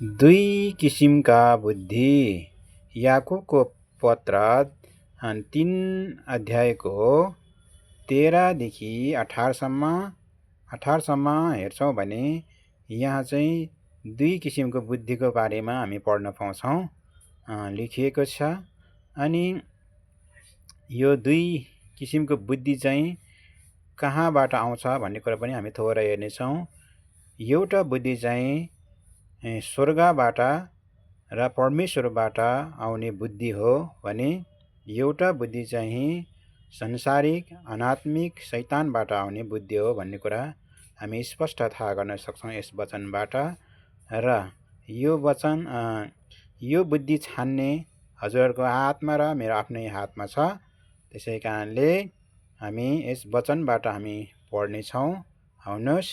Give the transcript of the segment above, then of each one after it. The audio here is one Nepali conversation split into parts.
दुई किसिमका बुद्धि। याकुबको पत्र 3 अध्यायको 13देखि 18सम्म हेर्छौँ भने यहाँ चाहिँ दुई किसिमको बुद्धिको बारेमा हामी पढ्न पाउँछौँ लेखिएको छ। अनि यो दुई किसिमको बुद्धि चाहिँ कहाँबाट आउँछ भन्ने कुरा पनि हामी थोरै हेर्नेछौँ। एउटा बुद्धि चाहिँ स्वर्गबाट र परमेश्वरबाट आउने बुद्धि हो भने एउटा बुद्धि चाहिँ संसारिक अनात्मिक शैतानबाट आउने बुद्धि हो भन्ने कुरा हामी स्पष्ट थाहा गर्न सक्छौँ यस वचनबाट। र यो बुद्धि छान्ने हजुरहरूको हातमा र मेरो आफ्नै हातमा छ। त्यसै कारणले हामी यस वचनबाट हामी पढ्नेछौँ। आउनुहोस्।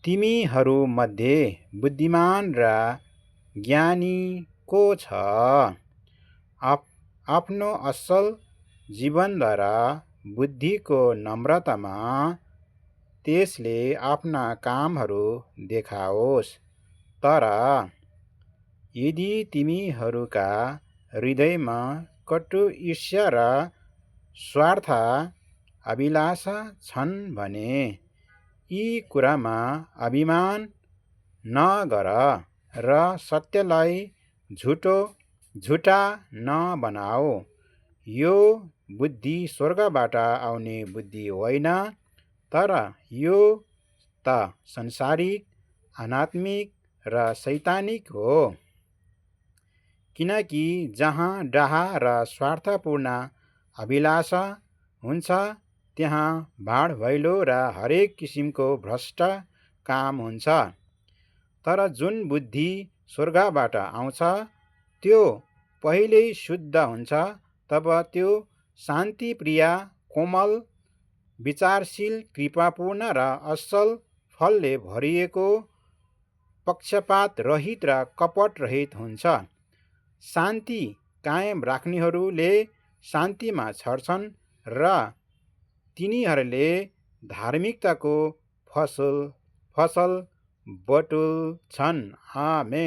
तिमीहरूमध्ये बुद्धिमान र ज्ञानी को छ? आफ्नो असल जीवनद्वारा बुद्धिको नम्रतामा त्यसले आफ्ना कामहरू देखाओस्। तर यदि तिमीहरूका हृदयमा कटु ईर्ष्या र स्वार्थ अभिलाषा छन् भने यी कुरामा अभिमान नगर र सत्यलाई झुटा नबनाऊ। यो बुद्धि स्वर्गबाट आउने बुद्धि होइन, तर यो त संसारिक अनात्मिक र शैतानिक हो। किनकि जहाँ डाहा र स्वार्थपूर्ण अभिलाषा हुन्छ त्यहाँ भाँडभैलो र हरेक किसिमको भ्रष्ट काम हुन्छ। तर जुन बुद्धि स्वर्गबाट आउँछ त्यो पहिल्यै शुद्ध हुन्छ। तब त्यो शान्तिप्रिय, कोमल, विचारशील, कृपापूर्ण र असल फलले भरिएको, पक्षपात रहित र कपट रहित हुन्छ। शान्ति कायम राख्नेहरूले शान्तिमा छर्छन् र तिनीहरूले धार्मिकताको फसल बटुल्छन्। आमेन।